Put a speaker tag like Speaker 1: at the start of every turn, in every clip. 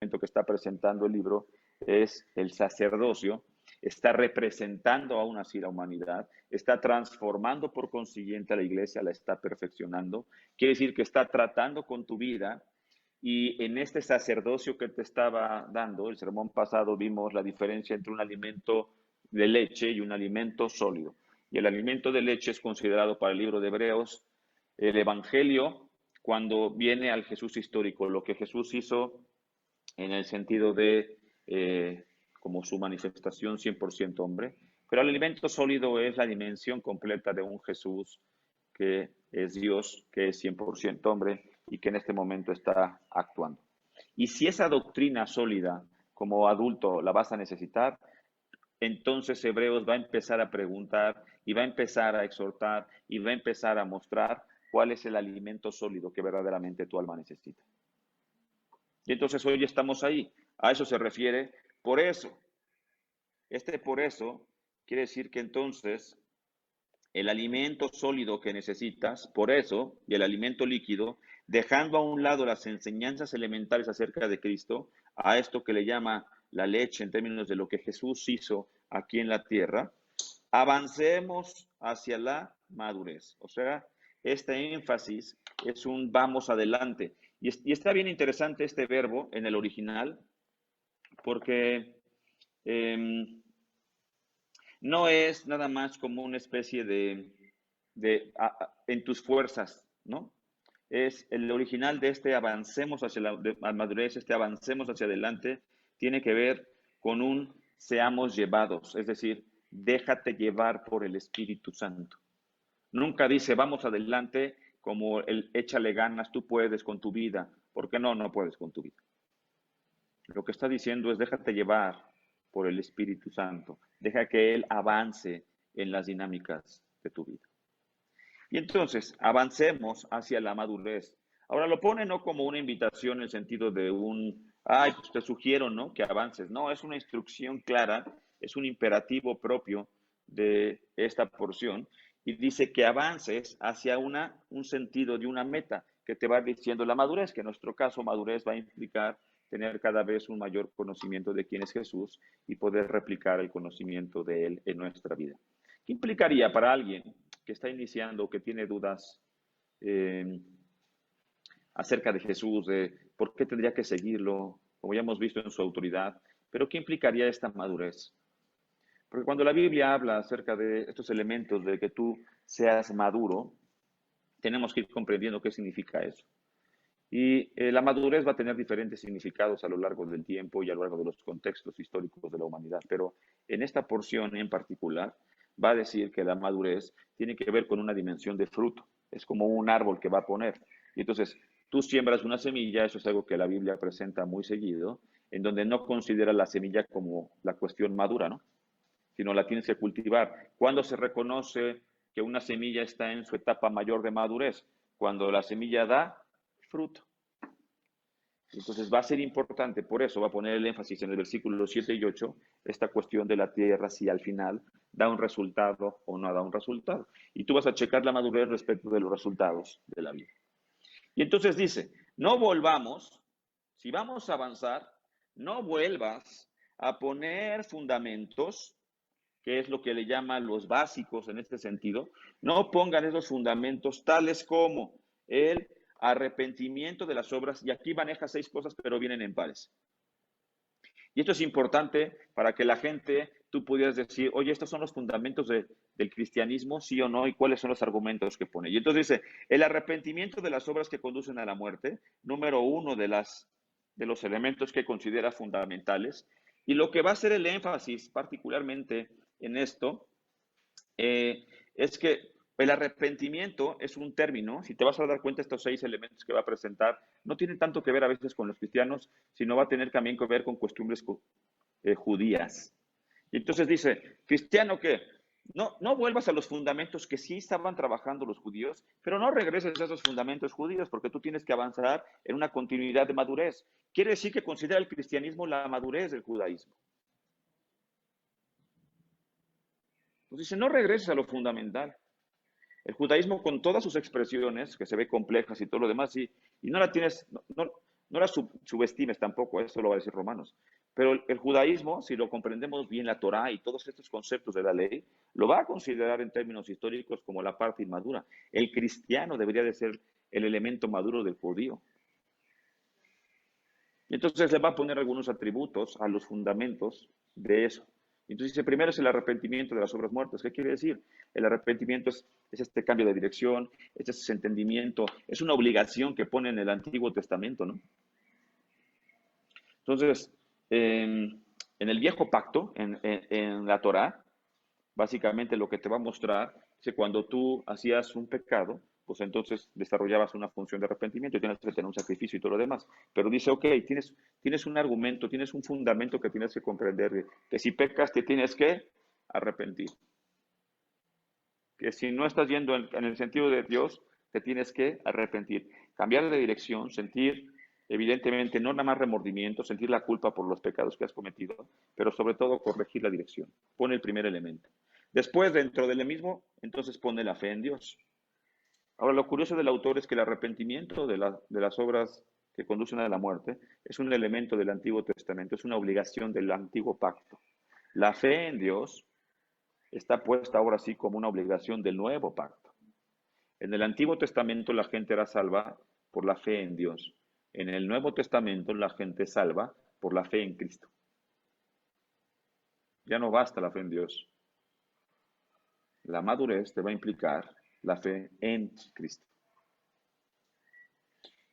Speaker 1: elemento que está presentando el libro es el sacerdocio. Está representando aún así la humanidad, está transformando por consiguiente a la iglesia, la está perfeccionando. Quiere decir que está tratando con tu vida. Y en este sacerdocio que te estaba dando, el sermón pasado vimos la diferencia entre un alimento de leche y un alimento sólido. Y el alimento de leche es considerado para el libro de Hebreos el Evangelio cuando viene al Jesús histórico, lo que Jesús hizo en el sentido de como su manifestación 100% hombre. Pero el alimento sólido es la dimensión completa de un Jesús que es Dios, que es 100% hombre y que en este momento está actuando. Y si esa doctrina sólida como adulto la vas a necesitar, entonces Hebreos va a empezar a preguntar y va a empezar a exhortar y va a empezar a mostrar cuál es el alimento sólido que verdaderamente tu alma necesita. Y entonces hoy estamos ahí. A eso se refiere por eso. Por eso quiere decir que entonces el alimento sólido que necesitas, por eso, y el alimento líquido, dejando a un lado las enseñanzas elementales acerca de Cristo, a esto que le llama la leche en términos de lo que Jesús hizo aquí en la tierra, avancemos hacia la madurez. O sea, este énfasis es un vamos adelante. Y está bien interesante este verbo en el original, porque no es nada más como una especie en tus fuerzas, ¿no? Es el original de este avancemos hacia la madurez, este avancemos hacia adelante, tiene que ver con un seamos llevados, es decir, déjate llevar por el Espíritu Santo. Nunca dice vamos adelante como el échale ganas, tú puedes con tu vida. ¿Por qué no? No puedes con tu vida. Lo que está diciendo es déjate llevar por el Espíritu Santo. Deja que Él avance en las dinámicas de tu vida. Y entonces, avancemos hacia la madurez. Ahora lo pone no como una invitación en el sentido de pues te sugiero, ¿no? Que avances. No, es una instrucción clara, es un imperativo propio de esta porción. Y dice que avances hacia un sentido de una meta que te va diciendo la madurez, que en nuestro caso madurez va a implicar tener cada vez un mayor conocimiento de quién es Jesús y poder replicar el conocimiento de Él en nuestra vida. ¿Qué implicaría para alguien que está iniciando, que tiene dudas acerca de Jesús, de por qué tendría que seguirlo, como ya hemos visto en su autoridad, pero qué implicaría esta madurez? Porque cuando la Biblia habla acerca de estos elementos de que tú seas maduro, tenemos que ir comprendiendo qué significa eso. Y la madurez va a tener diferentes significados a lo largo del tiempo y a lo largo de los contextos históricos de la humanidad, pero en esta porción en particular va a decir que la madurez tiene que ver con una dimensión de fruto. Es como un árbol que va a poner. Y entonces tú siembras una semilla, eso es algo que la Biblia presenta muy seguido, en donde no considera la semilla como la cuestión madura, ¿no? Sino la tienes que cultivar. ¿Cuándo se reconoce que una semilla está en su etapa mayor de madurez? Cuando la semilla da fruto. Entonces va a ser importante, por eso va a poner el énfasis en el versículo 7 y 8, esta cuestión de la tierra, si al final da un resultado o no da un resultado. Y tú vas a checar la madurez respecto de los resultados de la vida. Y entonces dice, no volvamos, si vamos a avanzar, no vuelvas a poner fundamentos, que es lo que le llaman los básicos en este sentido, no pongan esos fundamentos tales como el arrepentimiento de las obras, y aquí maneja 6 cosas, pero vienen en pares. Y esto es importante para que la gente, tú pudieras decir, oye, estos son los fundamentos del cristianismo, sí o no, y cuáles son los argumentos que pone. Y entonces dice, el arrepentimiento de las obras que conducen a la muerte, número 1 de los elementos que considera fundamentales, y lo que va a ser el énfasis particularmente en esto, es que el arrepentimiento es un término, si te vas a dar cuenta, estos 6 elementos que va a presentar no tienen tanto que ver a veces con los cristianos, sino va a tener también que ver con costumbres judías. Y entonces dice, cristiano, ¿qué? No vuelvas a los fundamentos que sí estaban trabajando los judíos, pero no regreses a esos fundamentos judíos, porque tú tienes que avanzar en una continuidad de madurez. Quiere decir que considera el cristianismo la madurez del judaísmo. Entonces dice, no regreses a lo fundamental. El judaísmo con todas sus expresiones, que se ve complejas y todo lo demás, y no la tienes, No la subestimes tampoco, eso lo va a decir Romanos. Pero el judaísmo, si lo comprendemos bien, la Torá y todos estos conceptos de la ley, lo va a considerar en términos históricos como la parte inmadura. El cristiano debería de ser el elemento maduro del judío. Y entonces le va a poner algunos atributos a los fundamentos de eso. Entonces dice, primero es el arrepentimiento de las obras muertas. ¿Qué quiere decir? El arrepentimiento es este cambio de dirección, es ese entendimiento, es una obligación que pone en el Antiguo Testamento, ¿no? Entonces, en el viejo pacto, en la Torá, básicamente lo que te va a mostrar es que cuando tú hacías un pecado, pues entonces desarrollabas una función de arrepentimiento y tienes que tener un sacrificio y todo lo demás. Pero dice, ok, tienes un argumento, tienes un fundamento que tienes que comprender, que si pecas te tienes que arrepentir. Que si no estás yendo en el sentido de Dios, te tienes que arrepentir. Cambiar de dirección, sentir, evidentemente, no nada más remordimiento, sentir la culpa por los pecados que has cometido, pero sobre todo corregir la dirección. Pone el primer elemento. Después, dentro del mismo, entonces pone la fe en Dios. Ahora, lo curioso del autor es que el arrepentimiento de las obras que conducen a la muerte es un elemento del Antiguo Testamento, es una obligación del Antiguo Pacto. La fe en Dios está puesta ahora sí como una obligación del Nuevo Pacto. En el Antiguo Testamento la gente era salva por la fe en Dios. En el Nuevo Testamento la gente es salva por la fe en Cristo. Ya no basta la fe en Dios. La madurez te va a implicar la fe en Cristo.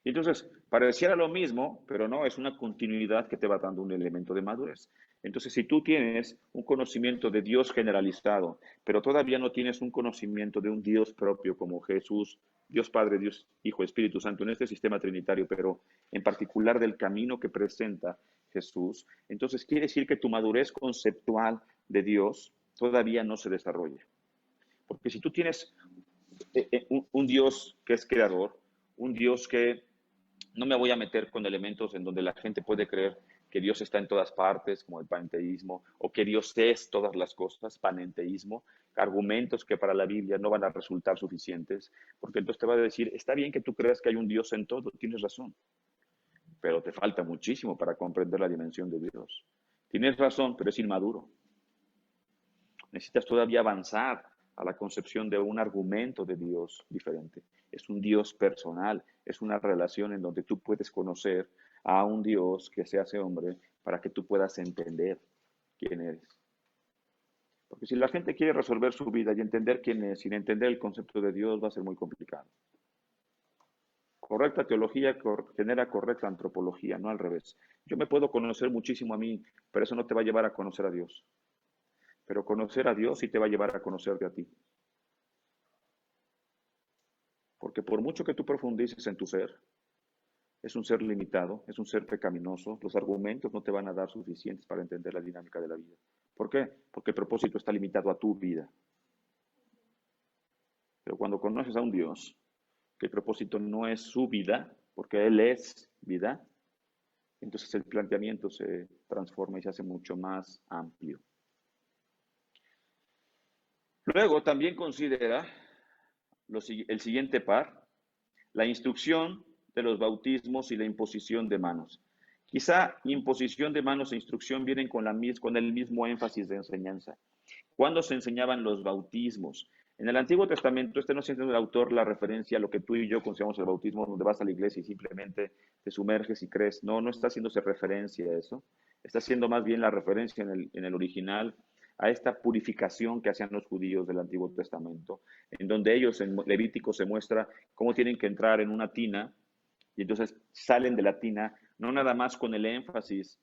Speaker 1: Y entonces, pareciera lo mismo, pero no, es una continuidad que te va dando un elemento de madurez. Entonces, si tú tienes un conocimiento de Dios generalizado, pero todavía no tienes un conocimiento de un Dios propio como Jesús, Dios Padre, Dios Hijo, Espíritu Santo, en este sistema trinitario, pero en particular del camino que presenta Jesús, entonces quiere decir que tu madurez conceptual de Dios todavía no se desarrolla. Porque si tú tienes un Dios que es creador, un Dios que no me voy a meter con elementos en donde la gente puede creer que Dios está en todas partes, como el panteísmo, o que Dios es todas las cosas, panenteísmo, argumentos que para la Biblia no van a resultar suficientes, porque entonces te va a decir, está bien que tú creas que hay un Dios en todo, tienes razón, pero te falta muchísimo para comprender la dimensión de Dios. Tienes razón, pero es inmaduro. Necesitas todavía avanzar a la concepción de un argumento de Dios diferente. Es un Dios personal, es una relación en donde tú puedes conocer a un Dios que se hace hombre para que tú puedas entender quién eres. Porque si la gente quiere resolver su vida y entender quién es, sin entender el concepto de Dios, va a ser muy complicado. Correcta teología genera correcta antropología, no al revés. Yo me puedo conocer muchísimo a mí, pero eso no te va a llevar a conocer a Dios. Pero conocer a Dios sí te va a llevar a conocerte a ti. Porque por mucho que tú profundices en tu ser, es un ser limitado, es un ser pecaminoso, los argumentos no te van a dar suficientes para entender la dinámica de la vida. ¿Por qué? Porque el propósito está limitado a tu vida. Pero cuando conoces a un Dios, que el propósito no es su vida, porque Él es vida, entonces el planteamiento se transforma y se hace mucho más amplio. Luego también considera el siguiente par, la instrucción de los bautismos y la imposición de manos. Quizá imposición de manos e instrucción vienen con el mismo énfasis de enseñanza. ¿Cuándo se enseñaban los bautismos? En el Antiguo Testamento, no siendo el autor la referencia a lo que tú y yo consideramos el bautismo, donde vas a la iglesia y simplemente te sumerges y crees. No, no está haciéndose referencia a eso. Está haciendo más bien la referencia en el original a esta purificación que hacían los judíos del Antiguo Testamento, en donde ellos en Levítico se muestra cómo tienen que entrar en una tina y entonces salen de la tina, no nada más con el énfasis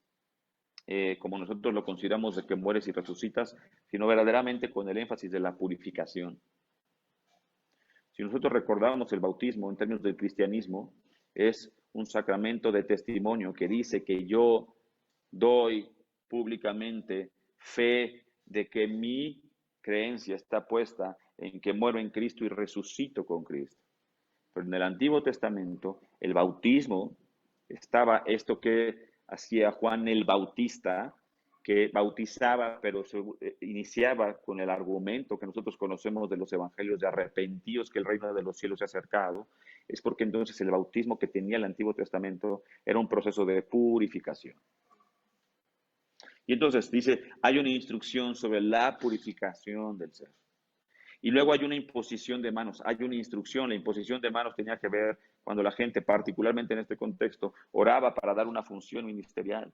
Speaker 1: como nosotros lo consideramos de que mueres y resucitas, sino verdaderamente con el énfasis de la purificación. Si nosotros recordamos el bautismo en términos del cristianismo, es un sacramento de testimonio que dice que yo doy públicamente fe de que mi creencia está puesta en que muero en Cristo y resucito con Cristo. Pero en el Antiguo Testamento, el bautismo estaba esto que hacía Juan el Bautista, que bautizaba, pero iniciaba con el argumento que nosotros conocemos de los evangelios de arrepentidos, que el reino de los cielos se ha acercado, es porque entonces el bautismo que tenía el Antiguo Testamento era un proceso de purificación. Y entonces dice, hay una instrucción sobre la purificación del ser. Y luego hay una imposición de manos, hay una instrucción. La imposición de manos tenía que ver cuando la gente, particularmente en este contexto, oraba para dar una función ministerial.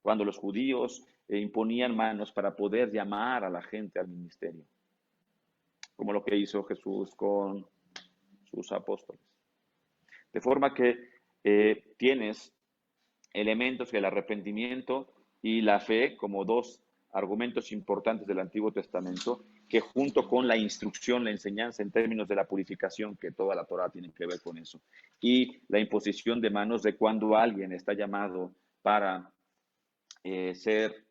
Speaker 1: Cuando los judíos imponían manos para poder llamar a la gente al ministerio, como lo que hizo Jesús con sus apóstoles. De forma que tienes elementos del arrepentimiento y la fe como dos argumentos importantes del Antiguo Testamento, que junto con la instrucción, la enseñanza en términos de la purificación, que toda la Torah tiene que ver con eso, y la imposición de manos de cuando alguien está llamado para ser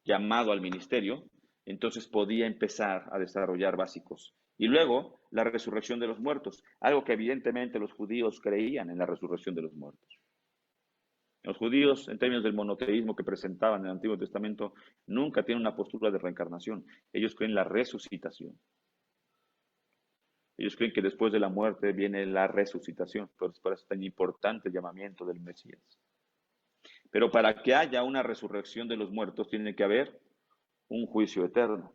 Speaker 1: llamado al ministerio, entonces podía empezar a desarrollar básicos. Y luego la resurrección de los muertos, algo que evidentemente los judíos creían en la resurrección de los muertos. Los judíos, en términos del monoteísmo que presentaban en el Antiguo Testamento, nunca tienen una postura de reencarnación. Ellos creen en la resucitación. Ellos creen que después de la muerte viene la resucitación. Por eso es tan importante el llamamiento del Mesías. Pero para que haya una resurrección de los muertos, tiene que haber un juicio eterno,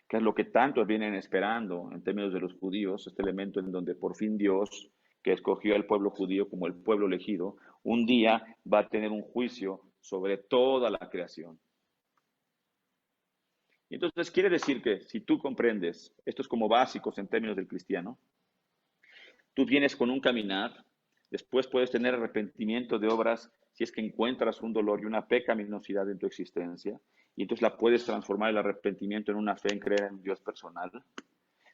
Speaker 1: que es lo que tantos vienen esperando en términos de los judíos, este elemento en donde por fin Dios, que escogió al pueblo judío como el pueblo elegido, un día va a tener un juicio sobre toda la creación. Y entonces quiere decir que si tú comprendes estos como básicos en términos del cristiano, tú vienes con un caminar, después puedes tener arrepentimiento de obras si es que encuentras un dolor y una pecaminosidad en tu existencia, y entonces la puedes transformar el arrepentimiento en una fe en creer en Dios personal.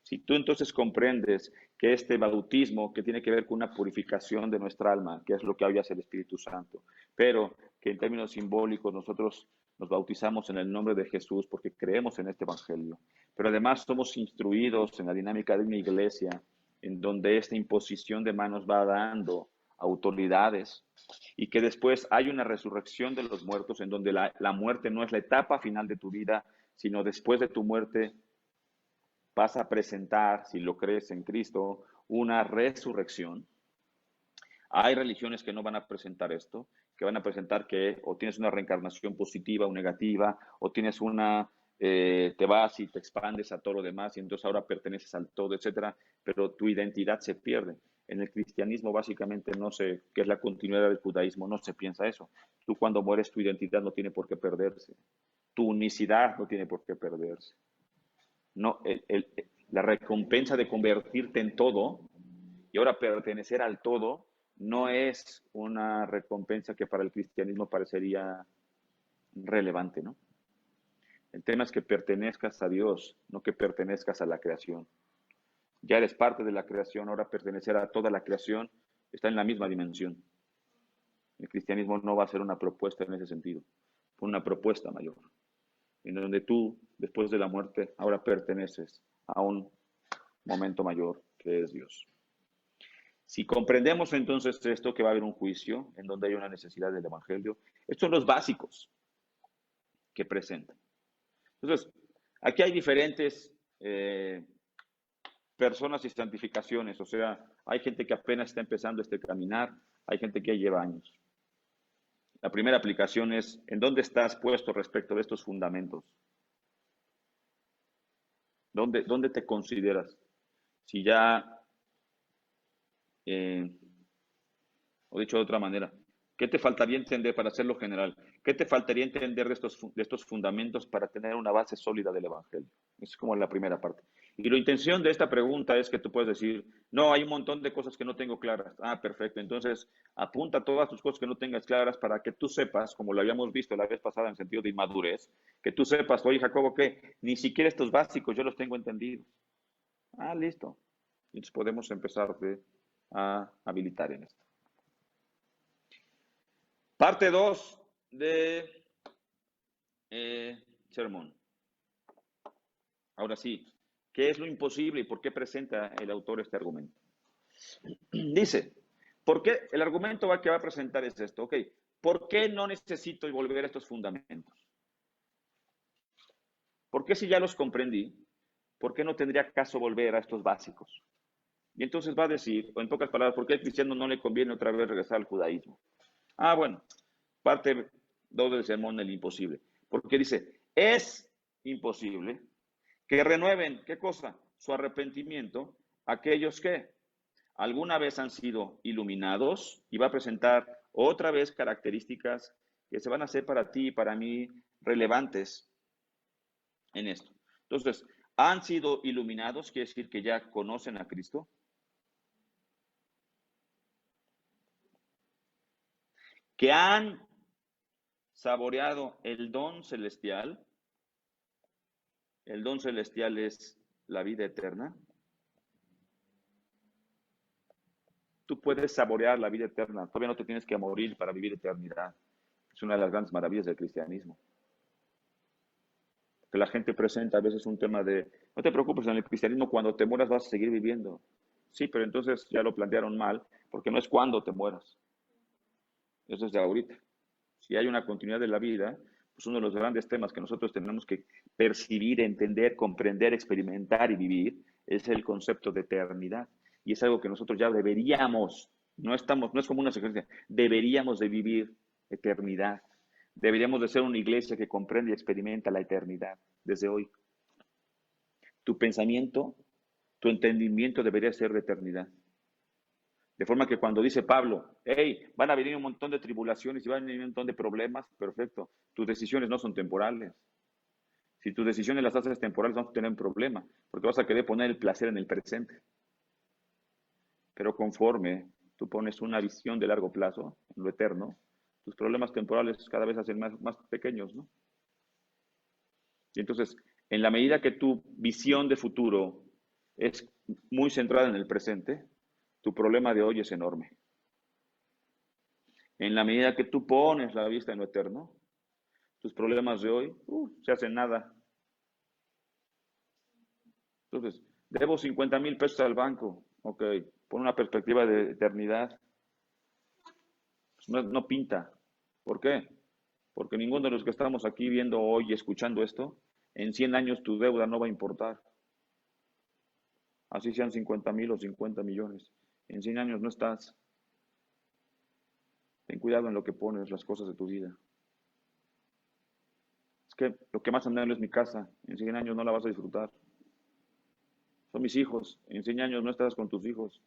Speaker 1: Si tú entonces comprendes que este bautismo, que tiene que ver con una purificación de nuestra alma, que es lo que hoy hace el Espíritu Santo, pero que en términos simbólicos nosotros nos bautizamos en el nombre de Jesús porque creemos en este evangelio, pero además somos instruidos en la dinámica de una iglesia en donde esta imposición de manos va dando autoridades y que después hay una resurrección de los muertos en donde la muerte no es la etapa final de tu vida, sino después de tu muerte vas a presentar, si lo crees en Cristo, una resurrección. Hay religiones que no van a presentar esto, que van a presentar que o tienes una reencarnación positiva o negativa, o tienes te vas y te expandes a todo lo demás y entonces ahora perteneces al todo, etcétera, pero tu identidad se pierde. En el cristianismo básicamente no sé, que es la continuidad del judaísmo, no se piensa eso. Tú cuando mueres tu identidad no tiene por qué perderse. Tu unicidad no tiene por qué perderse. No, la recompensa de convertirte en todo y ahora pertenecer al todo no es una recompensa que para el cristianismo parecería relevante, ¿no? El tema es que pertenezcas a Dios, no que pertenezcas a la creación. Ya eres parte de la creación, ahora pertenecer a toda la creación está en la misma dimensión. El cristianismo no va a ser una propuesta en ese sentido, una propuesta mayor, en donde tú, después de la muerte, ahora perteneces a un momento mayor que es Dios. Si comprendemos entonces esto, que va a haber un juicio en donde hay una necesidad del evangelio, estos son los básicos que presentan. Entonces, aquí hay diferentes personas y santificaciones, o sea, hay gente que apenas está empezando este caminar, hay gente que ya lleva años. La primera aplicación es, ¿en dónde estás puesto respecto de estos fundamentos? ¿Dónde te consideras? Si ya, o dicho de otra manera, ¿qué te faltaría entender para hacerlo general? ¿Qué te faltaría entender de estos fundamentos para tener una base sólida del Evangelio? Es como la primera parte. Y la intención de esta pregunta es que tú puedes decir, no, hay un montón de cosas que no tengo claras. Ah, perfecto. Entonces, apunta todas tus cosas que no tengas claras para que tú sepas, como lo habíamos visto la vez pasada en sentido de inmadurez, que tú sepas, oye, Jacobo, que ni siquiera estos básicos yo los tengo entendidos. Ah, listo. Y entonces podemos empezar a habilitar en esto. Parte 2 de sermón. Ahora sí, ¿qué es lo imposible y por qué presenta el autor este argumento? Dice, ¿por qué? El argumento que va a presentar es esto, ok, ¿por qué no necesito volver a estos fundamentos? ¿Por qué si ya los comprendí, por qué no tendría caso volver a estos básicos? Y entonces va a decir, o en pocas palabras, ¿por qué al cristiano no le conviene otra vez regresar al judaísmo? Ah, bueno, parte 2 del sermón, el imposible. Porque dice, es imposible que renueven, ¿qué cosa? Su arrepentimiento, aquellos que alguna vez han sido iluminados, y va a presentar otra vez características que se van a hacer para ti y para mí relevantes en esto. Entonces, han sido iluminados, quiere decir que ya conocen a Cristo, que han saboreado el don celestial es la vida eterna. Tú puedes saborear la vida eterna, todavía no te tienes que morir para vivir eternidad. Es una de las grandes maravillas del cristianismo. Que la gente presenta a veces un tema de, no te preocupes, en el cristianismo cuando te mueras vas a seguir viviendo. Sí, pero entonces ya lo plantearon mal, porque no es cuando te mueras, eso es de ahorita. Si hay una continuidad de la vida, pues uno de los grandes temas que nosotros tenemos que percibir, entender, comprender, experimentar y vivir es el concepto de eternidad. Y es algo que nosotros ya deberíamos, no es como una sugerencia, deberíamos de vivir eternidad. Deberíamos de ser una iglesia que comprende y experimenta la eternidad desde hoy. Tu pensamiento, tu entendimiento debería ser de eternidad. De forma que cuando dice Pablo, hey, van a venir un montón de tribulaciones y van a venir un montón de problemas, perfecto. Tus decisiones no son temporales. Si tus decisiones las haces temporales, vas a tener un problema, porque vas a querer poner el placer en el presente. Pero conforme tú pones una visión de largo plazo, en lo eterno, tus problemas temporales cada vez se hacen más pequeños, ¿no? Y entonces, en la medida que tu visión de futuro es muy centrada en el presente, tu problema de hoy es enorme. En la medida que tú pones la vista en lo eterno, tus problemas de hoy se hacen nada. Entonces, debo 50,000 pesos al banco. Ok, por una perspectiva de eternidad, pues no pinta. ¿Por qué? Porque ninguno de los que estamos aquí viendo hoy y escuchando esto, en 100 años tu deuda no va a importar. Así sean 50,000 o 50 millones. En 100 años no estás. Ten cuidado en lo que pones las cosas de tu vida. Es que lo que más anhelo es mi casa. En 100 años no la vas a disfrutar. Son mis hijos. En 100 años no estás con tus hijos.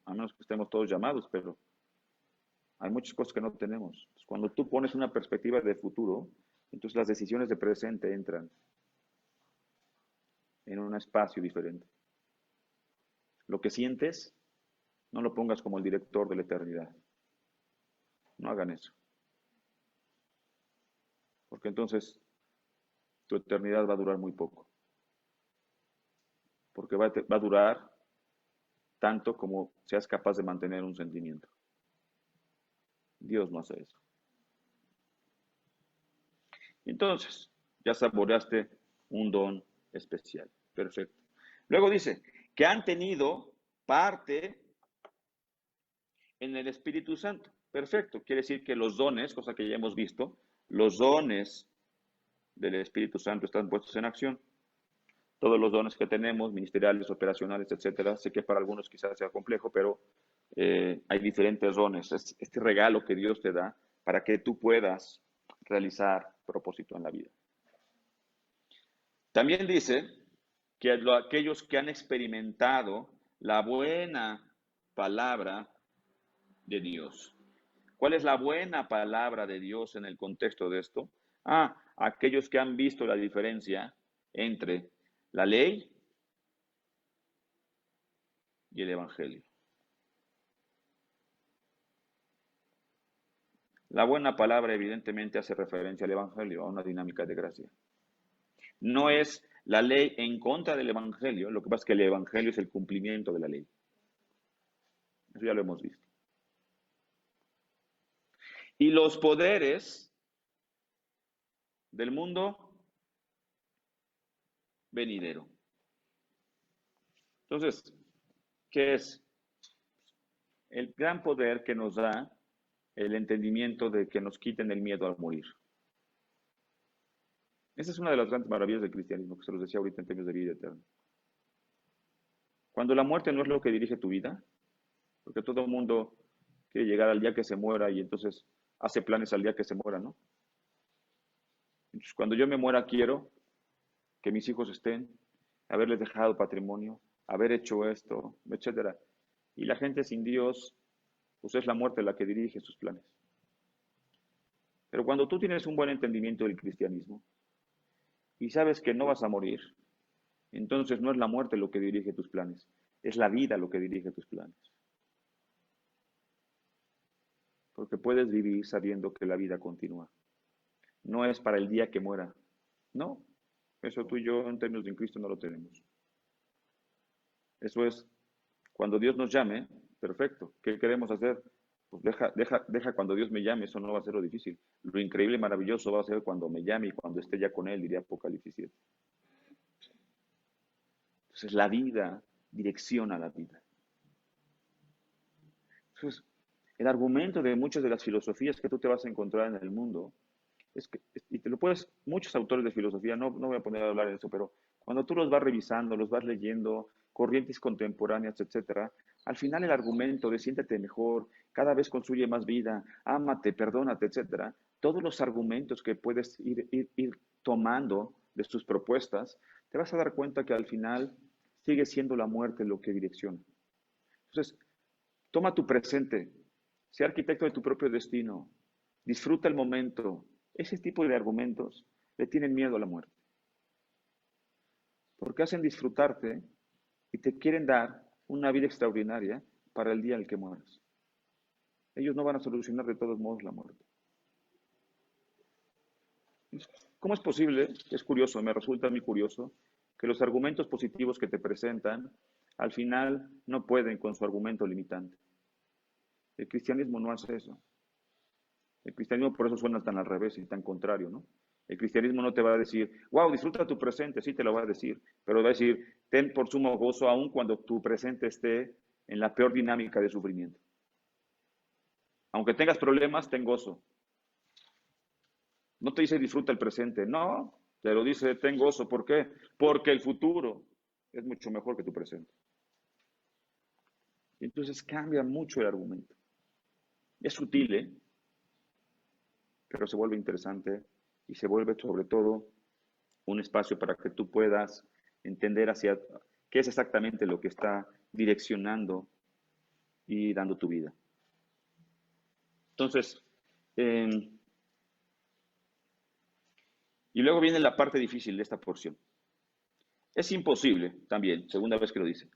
Speaker 1: A menos que estemos todos llamados, pero hay muchas cosas que no tenemos. Cuando tú pones una perspectiva de futuro, entonces las decisiones de presente entran en un espacio diferente. Lo que sientes, no lo pongas como el director de la eternidad. No hagan eso. Porque entonces tu eternidad va a durar muy poco. Porque va a durar tanto como seas capaz de mantener un sentimiento. Dios no hace eso. Entonces, ya saboreaste un don especial. Perfecto. Luego dice que han tenido parte en el Espíritu Santo. Perfecto. Quiere decir que los dones, cosa que ya hemos visto, los dones del Espíritu Santo están puestos en acción. Todos los dones que tenemos, ministeriales, operacionales, etcétera. Sé que para algunos quizás sea complejo, pero hay diferentes dones. Es este regalo que Dios te da para que tú puedas realizar propósito en la vida. También dice que aquellos que han experimentado la buena palabra de Dios. ¿Cuál es la buena palabra de Dios en el contexto de esto? Aquellos que han visto la diferencia entre la ley y el Evangelio. La buena palabra evidentemente hace referencia al Evangelio, a una dinámica de gracia. No es la ley en contra del Evangelio, lo que pasa es que el Evangelio es el cumplimiento de la ley. Eso ya lo hemos visto. Y los poderes del mundo venidero. Entonces, ¿qué es? El gran poder que nos da el entendimiento de que nos quiten el miedo al morir. Esa es una de las grandes maravillas del cristianismo, que se los decía ahorita en términos de vida eterna. Cuando la muerte no es lo que dirige tu vida, porque todo el mundo quiere llegar al día que se muera y entonces hace planes al día que se muera, ¿no? Entonces, cuando yo me muera, quiero que mis hijos estén, haberles dejado patrimonio, haber hecho esto, etcétera. Y la gente sin Dios, pues es la muerte la que dirige sus planes. Pero cuando tú tienes un buen entendimiento del cristianismo y sabes que no vas a morir, entonces no es la muerte lo que dirige tus planes, es la vida lo que dirige tus planes. Porque puedes vivir sabiendo que la vida continúa. No es para el día que muera. No, eso tú y yo en términos de Cristo no lo tenemos. Eso es, cuando Dios nos llame, perfecto. ¿Qué queremos hacer? Pues deja cuando Dios me llame, eso no va a ser lo difícil. Lo increíble y maravilloso va a ser cuando me llame y cuando esté ya con Él, diría Apocalipsis 7. Entonces la vida direcciona la vida. Entonces, el argumento de muchas de las filosofías que tú te vas a encontrar en el mundo es que, y te lo puedes, muchos autores de filosofía, no voy a poner a hablar de eso, pero cuando tú los vas revisando, los vas leyendo, corrientes contemporáneas, etcétera, al final el argumento de siéntete mejor, cada vez construye más vida, ámate, perdónate, etcétera, todos los argumentos que puedes ir tomando de sus propuestas, te vas a dar cuenta que al final sigue siendo la muerte lo que direcciona. Entonces, toma tu presente, sé arquitecto de tu propio destino, disfruta el momento. Ese tipo de argumentos le tienen miedo a la muerte. Porque hacen disfrutarte y te quieren dar una vida extraordinaria para el día en el que mueras. Ellos no van a solucionar de todos modos la muerte. ¿Cómo es posible? Es curioso, me resulta muy curioso, que los argumentos positivos que te presentan al final no pueden con su argumento limitante. El cristianismo no hace eso. El cristianismo por eso suena tan al revés y tan contrario, ¿no? El cristianismo no te va a decir, wow, disfruta tu presente, sí te lo va a decir, pero va a decir, ten por sumo gozo aún cuando tu presente esté en la peor dinámica de sufrimiento. Aunque tengas problemas, ten gozo. No te dice disfruta el presente, no, te lo dice ten gozo. ¿Por qué? Porque el futuro es mucho mejor que tu presente. Y entonces cambia mucho el argumento. Es sutil, ¿eh? Pero se vuelve interesante y se vuelve sobre todo un espacio para que tú puedas entender hacia qué es exactamente lo que está direccionando y dando tu vida. Entonces, y luego viene la parte difícil de esta porción. Es imposible también, segunda vez que lo dice,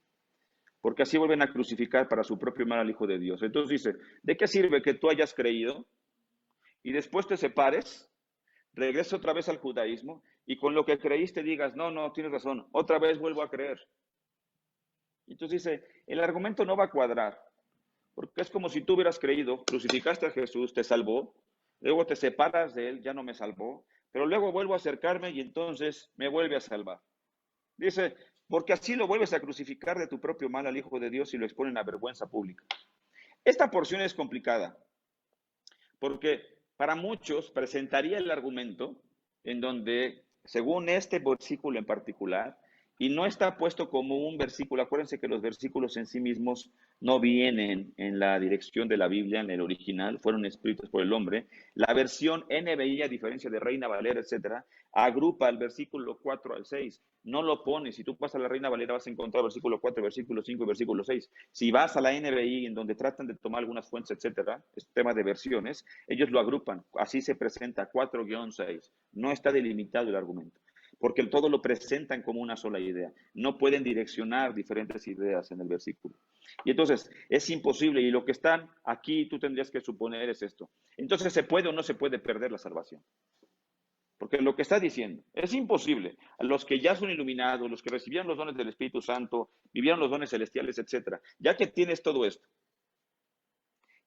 Speaker 1: porque así vuelven a crucificar para su propio mal al Hijo de Dios. Entonces dice, ¿de qué sirve que tú hayas creído y después te separes, regreses otra vez al judaísmo y con lo que creíste digas, no, tienes razón, otra vez vuelvo a creer? Entonces dice, el argumento no va a cuadrar, porque es como si tú hubieras creído, crucificaste a Jesús, te salvó, luego te separas de él, ya no me salvó, pero luego vuelvo a acercarme y entonces me vuelve a salvar. Dice, porque así lo vuelves a crucificar de tu propio mal al Hijo de Dios y lo exponen a vergüenza pública. Esta porción es complicada, porque para muchos presentaría el argumento en donde, según este versículo en particular, y no está puesto como un versículo, acuérdense que los versículos en sí mismos no vienen en la dirección de la Biblia, en el original, fueron escritos por el hombre. La versión NBI, a diferencia de Reina Valera, etcétera, agrupa el versículo 4 al 6. No lo pone. Si tú pasas a la Reina Valera vas a encontrar versículo 4, versículo 5 y versículo 6. Si vas a la NBI, en donde tratan de tomar algunas fuentes, etcétera, es tema de versiones, ellos lo agrupan. Así se presenta 4-6. No está delimitado el argumento, porque todo lo presentan como una sola idea. No pueden direccionar diferentes ideas en el versículo. Y entonces es imposible, y lo que están aquí tú tendrías que suponer es esto. Entonces, ¿se puede o no se puede perder la salvación? Porque lo que está diciendo es imposible. A los que ya son iluminados, los que recibieron los dones del Espíritu Santo, vivieron los dones celestiales, etcétera, ya que tienes todo esto,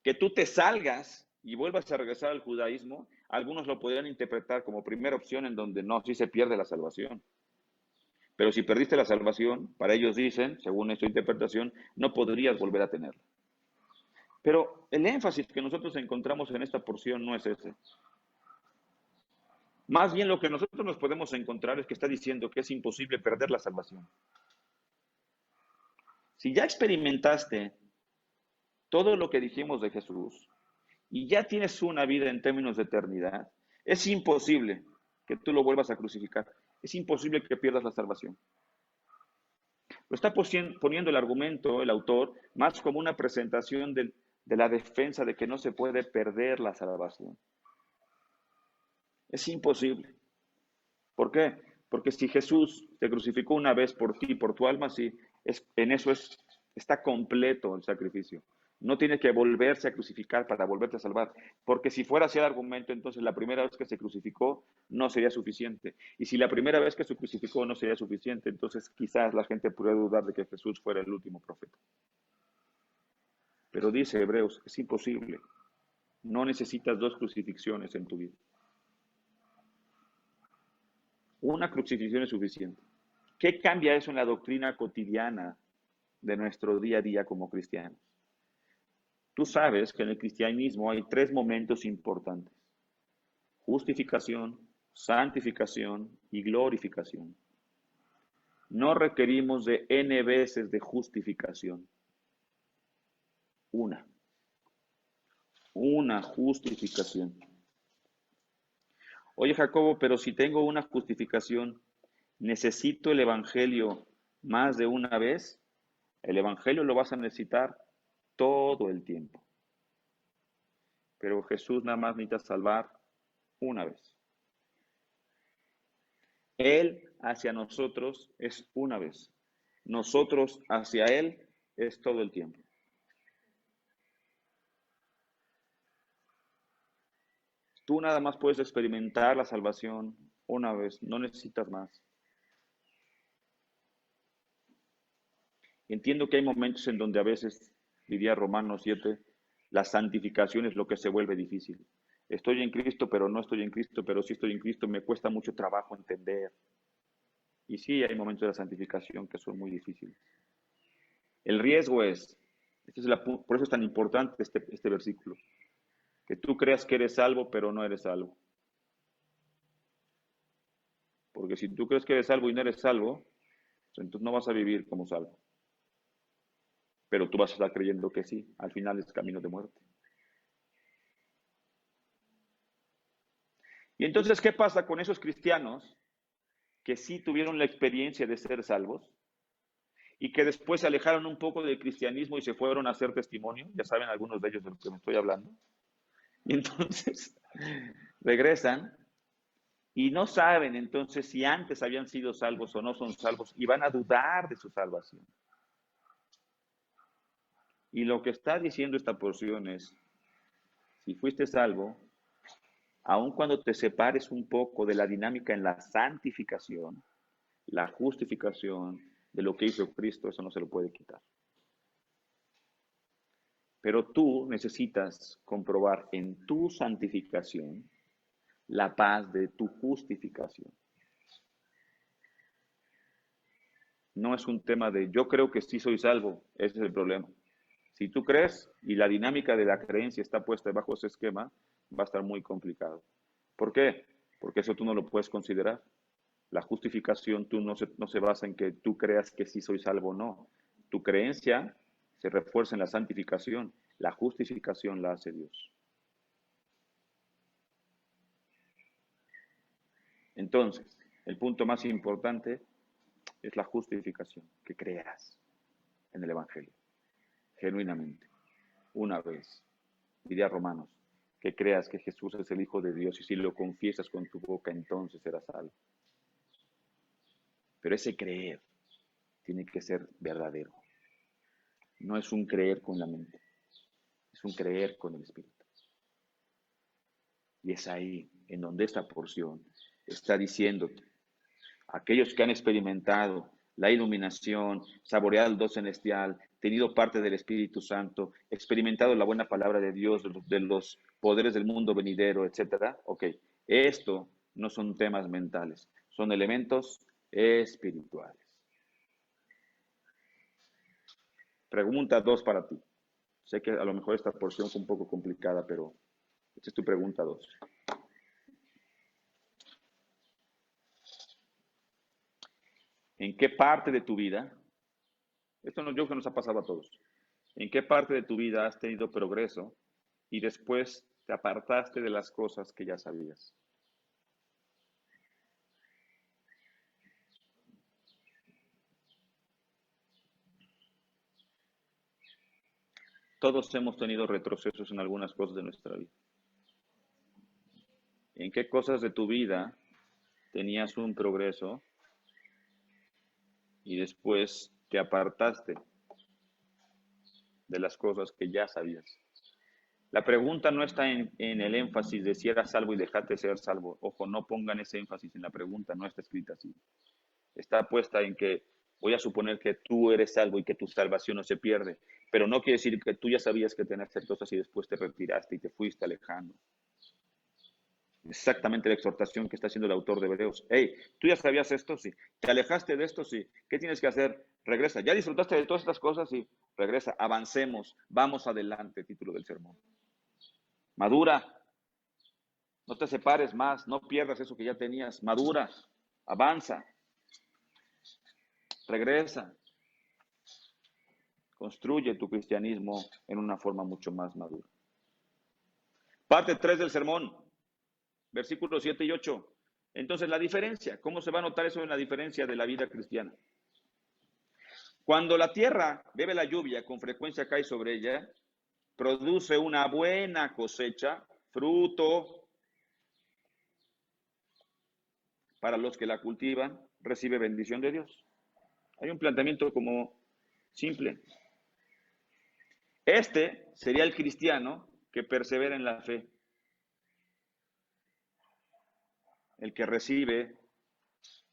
Speaker 1: que tú te salgas y vuelvas a regresar al judaísmo, algunos lo podrían interpretar como primera opción en donde no, sí se pierde la salvación. Pero si perdiste la salvación, para ellos dicen, según esta interpretación, no podrías volver a tenerla. Pero el énfasis que nosotros encontramos en esta porción no es ese. Más bien lo que nosotros nos podemos encontrar es que está diciendo que es imposible perder la salvación. Si ya experimentaste todo lo que dijimos de Jesús y ya tienes una vida en términos de eternidad, es imposible que tú lo vuelvas a crucificar. Es imposible que pierdas la salvación. Lo está poniendo el argumento, el autor, más como una presentación de la defensa de que no se puede perder la salvación. Es imposible. ¿Por qué? Porque si Jesús te crucificó una vez por ti, por tu alma, sí, en eso está completo el sacrificio. No tiene que volverse a crucificar para volverte a salvar. Porque si fuera así el argumento, entonces la primera vez que se crucificó no sería suficiente. Y si la primera vez que se crucificó no sería suficiente, entonces quizás la gente puede dudar de que Jesús fuera el último profeta. Pero dice Hebreos, es imposible. No necesitas dos crucifixiones en tu vida. Una crucifixión es suficiente. ¿Qué cambia eso en la doctrina cotidiana de nuestro día a día como cristianos? Tú sabes que en el cristianismo hay tres momentos importantes: justificación, santificación y glorificación. No requerimos de N veces de justificación. Una justificación. Oye, Jacobo, pero si tengo una justificación, ¿necesito el Evangelio más de una vez? El Evangelio lo vas a necesitar todo el tiempo. Pero Jesús nada más necesita salvar una vez. Él hacia nosotros es una vez. Nosotros hacia Él es todo el tiempo. Tú nada más puedes experimentar la salvación una vez, no necesitas más. Entiendo que hay momentos en donde a veces, diría Romanos 7, la santificación es lo que se vuelve difícil. Estoy en Cristo, pero no estoy en Cristo, pero sí estoy en Cristo, me cuesta mucho trabajo entender. Y sí, hay momentos de la santificación que son muy difíciles. El riesgo es, por eso es tan importante este versículo, que tú creas que eres salvo, pero no eres salvo. Porque si tú crees que eres salvo y no eres salvo, pues entonces no vas a vivir como salvo. Pero tú vas a estar creyendo que sí, al final es camino de muerte. Y entonces, ¿qué pasa con esos cristianos que sí tuvieron la experiencia de ser salvos y que después se alejaron un poco del cristianismo y se fueron a hacer testimonio? Ya saben algunos de ellos de lo que me estoy hablando. Y entonces regresan y no saben entonces si antes habían sido salvos o no son salvos y van a dudar de su salvación. Y lo que está diciendo esta porción es, si fuiste salvo, aun cuando te separes un poco de la dinámica en la santificación, la justificación de lo que hizo Cristo, eso no se lo puede quitar. Pero tú necesitas comprobar en tu santificación la paz de tu justificación. No es un tema de yo creo que sí soy salvo, ese es el problema. Si tú crees y la dinámica de la creencia está puesta bajo ese esquema, va a estar muy complicado. ¿Por qué? Porque eso tú no lo puedes considerar. La justificación no se basa en que tú creas que sí soy salvo o no. Tu creencia se refuerza en la santificación. La justificación la hace Dios. Entonces, el punto más importante es la justificación, que creas en el Evangelio, genuinamente, una vez. Diría Romanos, que creas que Jesús es el Hijo de Dios y si lo confiesas con tu boca, entonces serás salvo. Pero ese creer tiene que ser verdadero. No es un creer con la mente, es un creer con el Espíritu. Y es ahí en donde esta porción está diciéndote, aquellos que han experimentado la iluminación, saboreado el don celestial, tenido parte del Espíritu Santo, experimentado la buena palabra de Dios, de los poderes del mundo venidero, etcétera. Ok, esto no son temas mentales, son elementos espirituales. Pregunta 2 para ti. Sé que a lo mejor esta porción fue un poco complicada, pero esta es tu pregunta 2. ¿En qué parte de tu vida, esto no, yo creo que nos ha pasado a todos, en qué parte de tu vida has tenido progreso y después te apartaste de las cosas que ya sabías? Todos hemos tenido retrocesos en algunas cosas de nuestra vida. ¿En qué cosas de tu vida tenías un progreso y después te apartaste de las cosas que ya sabías? La pregunta no está en el énfasis de si eras salvo y dejaste de ser salvo. Ojo, no pongan ese énfasis en la pregunta, no está escrita así. Está puesta en que voy a suponer que tú eres salvo y que tu salvación no se pierde, pero no quiere decir que tú ya sabías que tenías que hacer cosas y después te retiraste y te fuiste alejando. Exactamente la exhortación que está haciendo el autor de Hebreos. Hey, tú ya sabías esto, sí. Te alejaste de esto, sí. ¿Qué tienes que hacer? Regresa. Ya disfrutaste de todas estas cosas, sí. Regresa. Avancemos. Vamos adelante. Título del sermón. Madura. No te separes más. No pierdas eso que ya tenías. Madura. Avanza. Regresa. Construye tu cristianismo en una forma mucho más madura. Parte 3 del sermón. Versículos 7 y 8. Entonces, la diferencia. ¿Cómo se va a notar eso en la diferencia de la vida cristiana? Cuando la tierra bebe la lluvia, con frecuencia cae sobre ella, produce una buena cosecha, fruto para los que la cultivan, recibe bendición de Dios. Hay un planteamiento como simple. Este sería el cristiano que persevera en la fe, el que recibe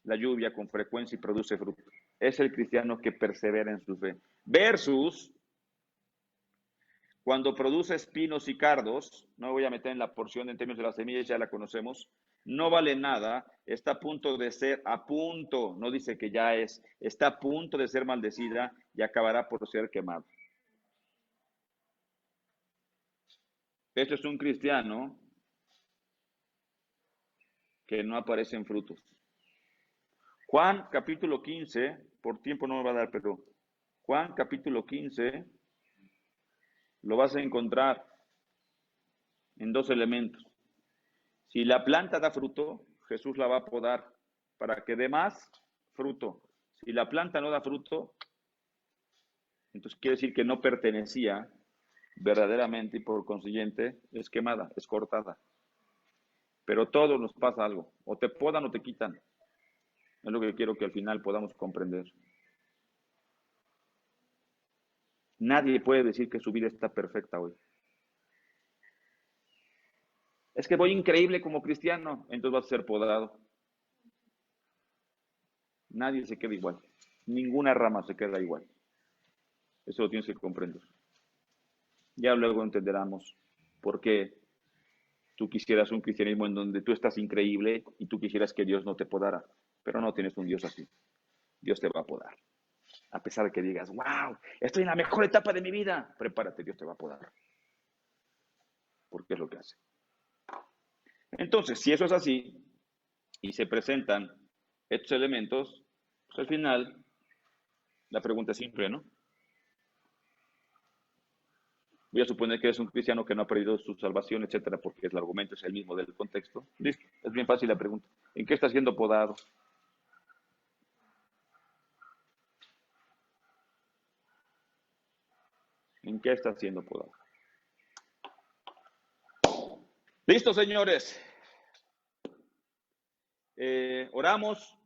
Speaker 1: la lluvia con frecuencia y produce fruto. Es el cristiano que persevera en su fe. Versus cuando produce espinos y cardos, no me voy a meter en la porción en términos de las semillas, ya la conocemos, no vale nada, está a punto de ser, no dice que ya es, está a punto de ser maldecida y acabará por ser quemado. Esto es un cristiano que no aparece en frutos. Juan capítulo 15, por tiempo no me va a dar, pero Juan capítulo 15 lo vas a encontrar en dos elementos. Si la planta da fruto, Jesús la va a podar para que dé más fruto. Si la planta no da fruto, entonces quiere decir que no pertenecía verdaderamente y por consiguiente es quemada, es cortada. Pero todos nos pasa algo, o te podan o te quitan. Es lo que quiero que al final podamos comprender. Nadie puede decir que su vida está perfecta hoy. Es que voy increíble como cristiano, entonces vas a ser podado. Nadie se queda igual. Ninguna rama se queda igual. Eso lo tienes que comprender. Ya luego entenderemos por qué tú quisieras un cristianismo en donde tú estás increíble y tú quisieras que Dios no te podara. Pero no tienes un Dios así. Dios te va a podar. A pesar de que digas, wow, estoy en la mejor etapa de mi vida. Prepárate, Dios te va a podar. Porque es lo que hace. Entonces, si eso es así y se presentan estos elementos, pues al final la pregunta es simple, ¿no? Voy a suponer que eres un cristiano que no ha perdido su salvación, etcétera, porque el argumento es el mismo del contexto. Listo, es bien fácil la pregunta. ¿En qué estás siendo podado? ¿En qué estás siendo podado? Listo, señores. Oramos.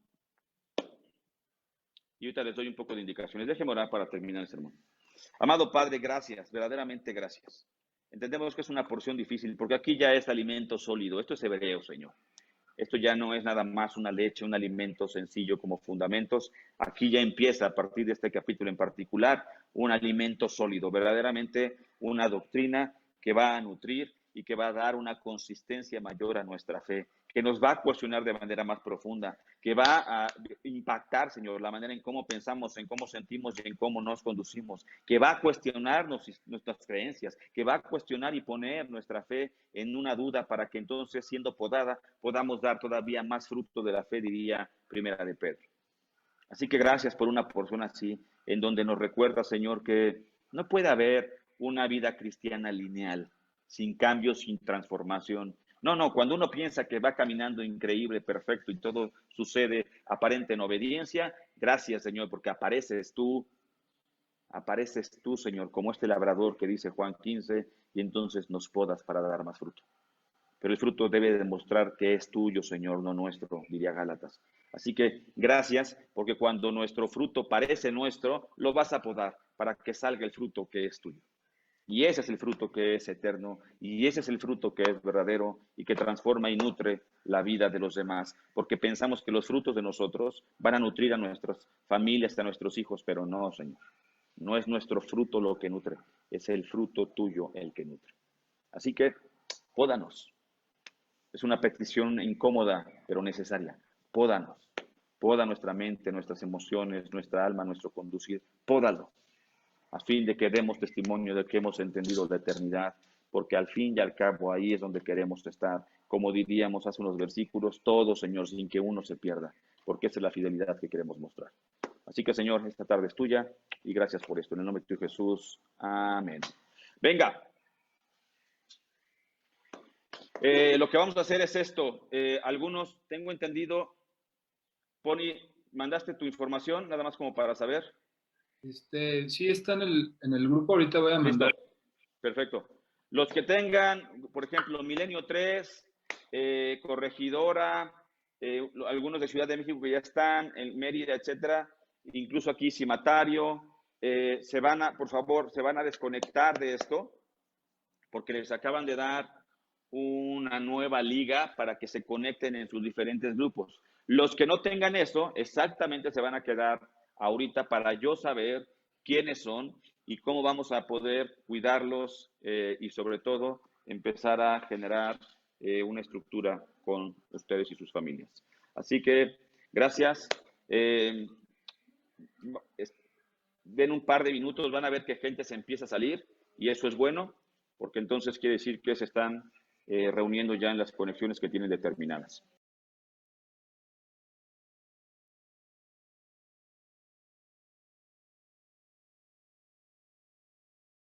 Speaker 1: Y ahorita les doy un poco de indicaciones. Déjenme orar para terminar el sermón. Amado Padre, gracias, verdaderamente gracias. Entendemos que es una porción difícil porque aquí ya es alimento sólido. Esto es hebreo, Señor. Esto ya no es nada más una leche, un alimento sencillo como fundamentos. Aquí ya empieza a partir de este capítulo en particular un alimento sólido, verdaderamente una doctrina que va a nutrir y que va a dar una consistencia mayor a nuestra fe, que nos va a cuestionar de manera más profunda, que va a impactar, Señor, la manera en cómo pensamos, en cómo sentimos y en cómo nos conducimos, que va a cuestionarnos nuestras creencias, que va a cuestionar y poner nuestra fe en una duda para que entonces, siendo podada, podamos dar todavía más fruto de la fe, diría Primera de Pedro. Así que gracias por una porción así, en donde nos recuerda, Señor, que no puede haber una vida cristiana lineal, sin cambios, sin transformación. No, no, cuando uno piensa que va caminando increíble, perfecto y todo sucede aparente en obediencia, gracias, Señor, porque apareces tú, Señor, como este labrador que dice Juan 15, y entonces nos podas para dar más fruto. Pero el fruto debe demostrar que es tuyo, Señor, no nuestro, diría Gálatas. Así que gracias, porque cuando nuestro fruto parece nuestro, lo vas a podar para que salga el fruto que es tuyo. Y ese es el fruto que es eterno, y ese es el fruto que es verdadero y que transforma y nutre la vida de los demás, porque pensamos que los frutos de nosotros van a nutrir a nuestras familias, a nuestros hijos, pero no, Señor. No es nuestro fruto lo que nutre, es el fruto tuyo el que nutre. Así que, pódanos. Es una petición incómoda, pero necesaria. Pódanos. Poda nuestra mente, nuestras emociones, nuestra alma, nuestro conducir. Pódalo, a fin de que demos testimonio de que hemos entendido la eternidad, porque al fin y al cabo ahí es donde queremos estar. Como diríamos hace unos versículos, todo, Señor, sin que uno se pierda, porque esa es la fidelidad que queremos mostrar. Así que, Señor, esta tarde es tuya y gracias por esto. En el nombre de Jesús. Amén. Venga. Lo que vamos a hacer es esto. Algunos, tengo entendido, Pony, mandaste tu información, nada más como para saber.
Speaker 2: Sí está en el grupo, ahorita voy a
Speaker 1: Listo,
Speaker 2: mandar.
Speaker 1: perfecto. Los que tengan, por ejemplo, Milenio 3, Corregidora, algunos de Ciudad de México que ya están, en Mérida, etcétera, incluso aquí Cimatario, por favor, se van a desconectar de esto, porque les acaban de dar una nueva liga para que se conecten en sus diferentes grupos. Los que no tengan eso, exactamente se van a quedar ahorita para yo saber quiénes son y cómo vamos a poder cuidarlos y sobre todo empezar a generar una estructura con ustedes y sus familias. Así que gracias. Den un par de minutos, van a ver que gente se empieza a salir y eso es bueno, porque entonces quiere decir que se están reuniendo ya en las conexiones que tienen determinadas.